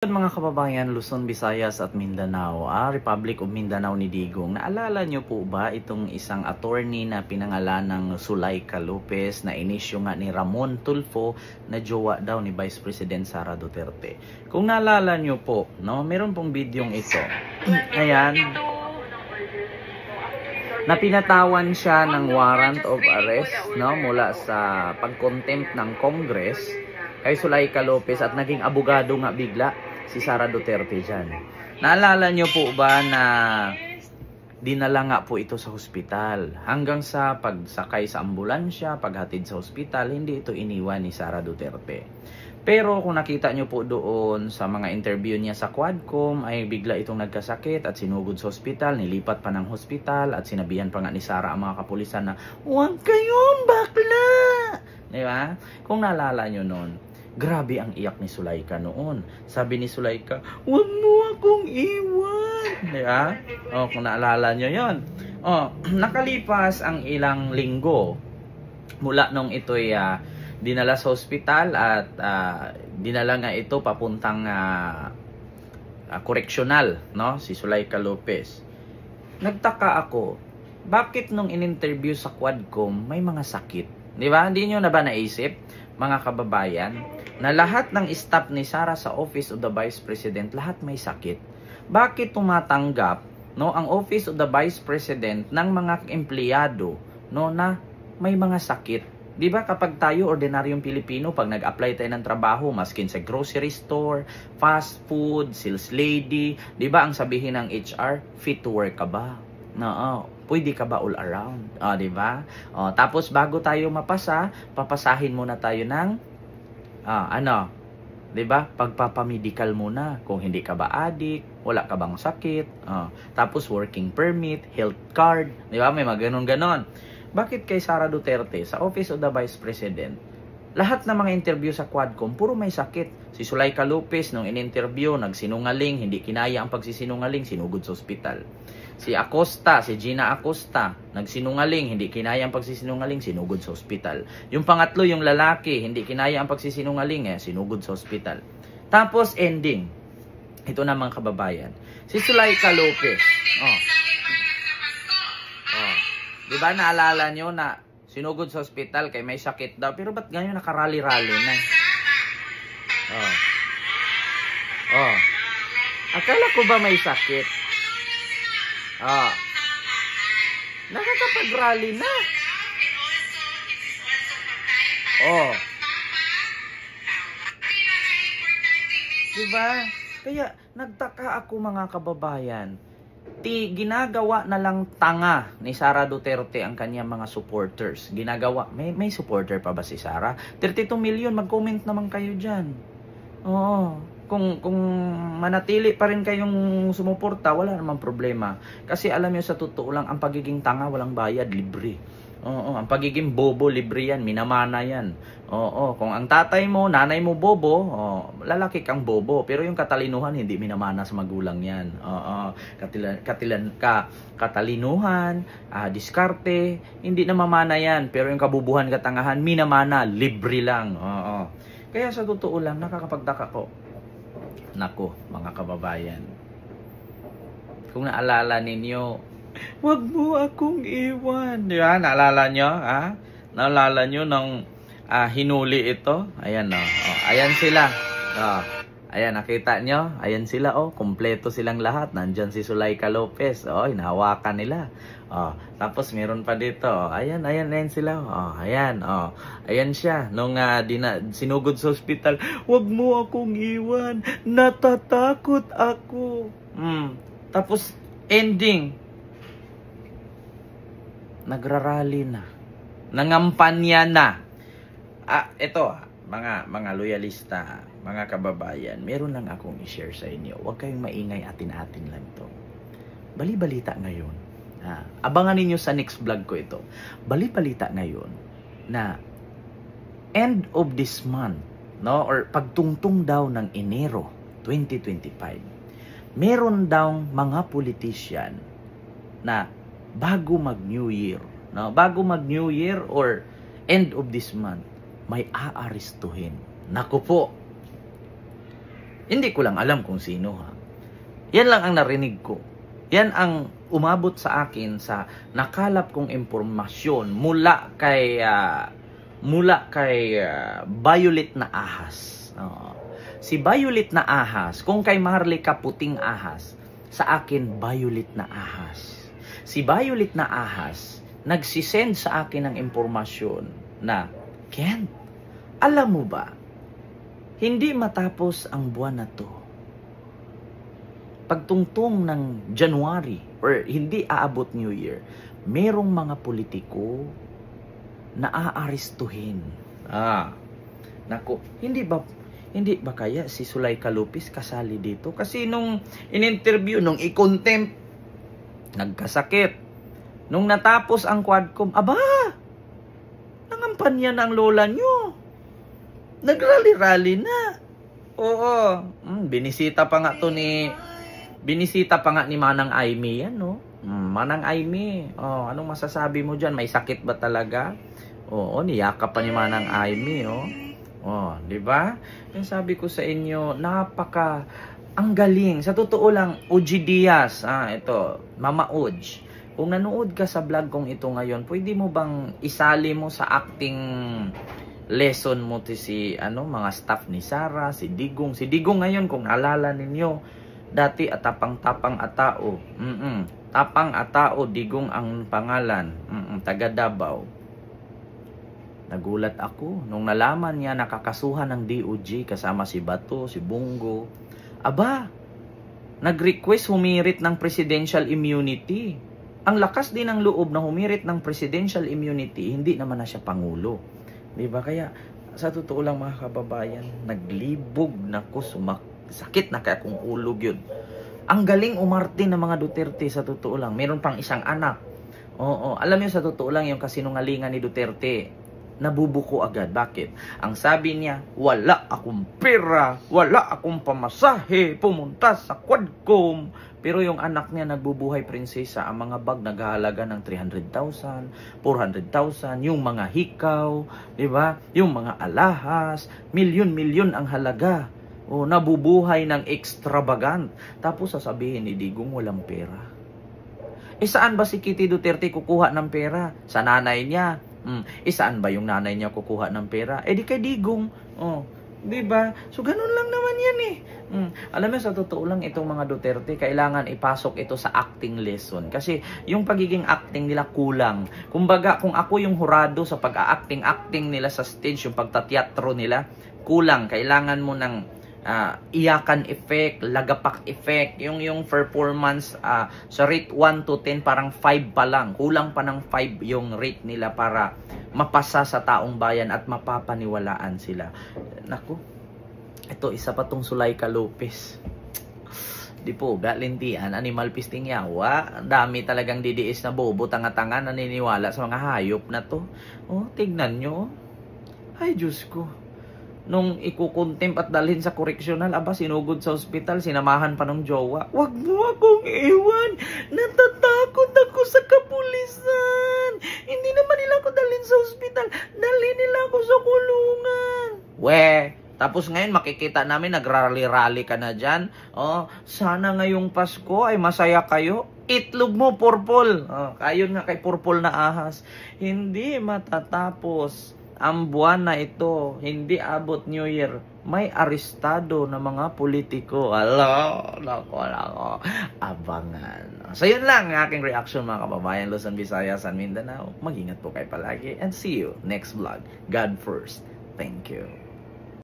Mga kababayan, Luzon, Visayas at Mindanao, Republic of Mindanao ni Digong. Naalala nyo po ba itong isang attorney na pinangalan ng Zuleika Lopez na inisyo nga ni Ramon Tulfo na jowa daw ni Vice President Sara Duterte? Kung naalala nyo po, no, meron pong bidyong ito. Ayan, na pinatawan siya ng warrant of arrest, no, mula sa pag-contempt ng Congress kay Zuleika Lopez at naging abogado nga bigla si Sara Duterte dyan. Naalala nyo po ba na dinala nga po ito sa hospital? Hanggang sa pagsakay sa ambulansya, paghatid sa hospital, hindi ito iniwan ni Sara Duterte. Pero kung nakita nyo po doon sa mga interview niya sa Quadcom, ay bigla itong nagkasakit at sinugod sa hospital, nilipat pa ng hospital at sinabihan pa nga ni Sara ang mga kapulisan na, "Huwag kayong bakla!" Diba? Kung naalala nyo noon, grabe ang iyak ni Zuleika noon. Sabi ni Zuleika, "Huwag mo akong iwan." Diba? Kung naalala nyo yon. Nakalipas ang ilang linggo mula nung ito'y dinala sa hospital at dinala nga ito papuntang correctional, no? Si Zuleika Lopez. Nagtaka ako, bakit nung in-interview sa Quadcom may mga sakit? Di ba? Hindi nyo na ba naisip, mga kababayan, na lahat ng staff ni Sara sa Office of the Vice President, lahat may sakit? Bakit tumatanggap, no, ang Office of the Vice President ng mga empleyado, no, na may mga sakit? Di ba kapag tayo, ordinaryong Pilipino, pag nag-apply tayo ng trabaho, maskin sa grocery store, fast food, sales lady, di ba ang sabihin ng HR, fit to work ka ba? No, pwede ka ba all around? Di ba? Tapos bago tayo mapasa, papasahin muna tayo ng di ba? Pagpapamedical muna. Kung hindi ka ba addict, wala ka bang sakit, tapos working permit, health card, di ba? May mga ganon-ganon. Bakit kay Sara Duterte sa Office of the Vice President, lahat ng mga interview sa Quadcom, puro may sakit? Si Zuleika Lopez, nung in-interview, nagsinungaling, hindi kinaya ang pagsisinungaling, sinugod sa ospital. Si Gina Acosta, nagsinungaling, hindi kinaya ang pagsisinungaling, sinugod sa ospital. Yung pangatlo, yung lalaki, hindi kinaya ang pagsisinungaling, sinugod sa ospital. Tapos ending, ito na mga kababayan, si Zuleika Lopez, di ba naalala nyo na sinugod sa ospital kay may sakit daw, pero ba't ganyan nakarali-rali na? Akala ko ba may sakit? Nakakapag-rally na. Diba? Kaya nagtaka ako, mga kababayan. Ginagawa na lang tanga ni Sara Duterte ang kanyang mga supporters. Ginagawa. May supporter pa ba si Sara? 32 million, mag-comment naman kayo dyan. Kung manatili pa rin kayong sumuporta, wala namang problema. Kasi alam nyo, sa totoo lang, ang pagiging tanga walang bayad, libre. Ang pagiging bobo, libre yan, minamana yan. Kung ang tatay mo, nanay mo bobo, lalaki kang bobo. Pero yung katalinuhan, hindi minamana sa magulang yan. Katalinuhan, diskarte, hindi na mamana yan. Pero yung kabubuhan, katangahan, minamana, libre lang. Kaya sa totoo lang, nakakapagtaka ko. Nako, mga kababayan, kung naalala ninyo, "Wag mo akong iwan." Di ba? Naalala nyo? Naalala nyo nung hinuli ito? Ayan, ayan sila. Ayan, nakita nyo? Ayan sila, kompleto silang lahat. Nandyan si Zuleika Lopez. Hinahawakan nila. Tapos meron pa dito. Ayan sila. Ayan siya. Nung sinugod sa hospital, "Wag mo akong iwan. Natatakot ako." Tapos ending, nagrarally na. Nangampanya na. Ito, mga loyalista, mga kababayan, meron lang akong i-share sa inyo. Huwag kayong maingay, atin-atin lang to. Bali-balita ngayon. Abangan ninyo sa next vlog ko ito. Bali-balita ngayon na end of this month, no, or pagtungtong daw ng Enero 2025, meron daw mga politician na bago mag-New Year, no, bago mag-New Year or end of this month, may aarestuhin. Naku po, Hindi ko lang alam kung sino ha. Yan lang ang narinig ko. Yan ang umabot sa akin sa nakalap kong impormasyon mula kay Violet na Ahas. Si Violet na Ahas, kung kay Marlica puting ahas, sa akin Violet na Ahas. Si Violet na Ahas nagsisend sa akin ng impormasyon na, Ken, alam mo ba, hindi matapos ang buwan na to, pagtungtong ng January or hindi aabot New Year, merong mga politiko na aarestuhin. Naku, hindi ba kaya si Zuleika Lopez kasali dito? Kasi nung in-interview, nung i-contempt, nagkasakit. Nung natapos ang Quadcom, aba, nangampanya na ang lola nyo. Nagrally-rally na. Oo. Binisita pa nga ni Manang Aimee yan, no? Manang Aimee, anong masasabi mo dyan? May sakit ba talaga? Oo, niyakap pa ni Manang Aimee, di ba? Yung sabi ko sa inyo, ang galing. Sa totoo lang, Uji Diaz, ito, Mama Uj. Kung nanood ka sa vlog kong ito ngayon, pwede mo bang isali mo sa acting lesson mo mga staff ni Sarah, si Digong. Si Digong ngayon, kung naalala ninyo, dati tapang-tapang atao. Tapang atao, Digong ang pangalan. Taga Davao. Nagulat ako nung nalaman niya nakakasuhan ng DOJ kasama si Bato, si Bungo. Aba, nag-request humirit ng presidential immunity. Ang lakas din ng loob na humirit ng presidential immunity, hindi naman na siya pangulo. Diba? Kaya, sa totoo lang mga kababayan, naglibog na ko, sakit na kaya kung ulog yun. Ang galing umarte ng mga Duterte, sa totoo lang. Meron pang isang anak. Alam niyo sa totoo lang yung kasinungalingan ni Duterte, nabubuko agad. Bakit? Ang sabi niya, wala akong pera, wala akong pamasahe, pumunta sa Quadcom. Pero yung anak niya nagbubuhay prinsesa, ang mga bag naghahalaga ng 300,000, 400,000, yung mga hikaw, di ba? Yung mga alahas, milyon-milyon ang halaga. Nabubuhay ng extravagant. Tapos sasabihin ni Digong walang pera. Saan ba si Kitty Duterte kukuha ng pera? Sa nanay niya. Saan ba yung nanay niya kukuha ng pera? Di kay Digong. Diba? So, ganun lang naman yan eh. Alam mo, sa totoo lang, itong mga Duterte, kailangan ipasok ito sa acting lesson. Kasi, yung pagiging acting nila kulang. Kumbaga, kung ako yung hurado sa pag-acting nila sa stage, yung pagtateatro nila, kulang. Kailangan mo ng iyakan effect, lagapak effect, yung performance sa rate 1 to 10 parang 5 pa lang, kulang pa ng 5 yung rate nila para mapasa sa taong bayan at mapapaniwalaan sila. Naku, ito isa pa tong Zuleika Lopez. Di po, galintian, animal pisting yawa. Dami talagang didiis na bobo, tanga-tanga, naniniwala sa mga hayop na to. Tignan nyo. Ay, Diyos ko. Nung ikukontempt at dalhin sa koreksyonal, sinugod sa ospital, sinamahan pa ng jowa. Wag mo akong iwan. Natatakot ako sa kapulisan. Hindi naman nila ako dalhin sa ospital. Dalhin nila ako sa kulungan. Tapos ngayon makikita namin nagrally-rally ka na dyan. Sana ngayong Pasko ay masaya kayo. Itlog mo, purple. Kayon nga kay purple na ahas. Hindi matatapos ang buwan na ito, hindi abot New Year, may arestado na mga politiko. Nako. Abangan. So yun lang ang aking reaction mga kababayan, Luzon, Visayas, and Mindanao. Mag-ingat po kayo palagi and see you next vlog. God first. Thank you.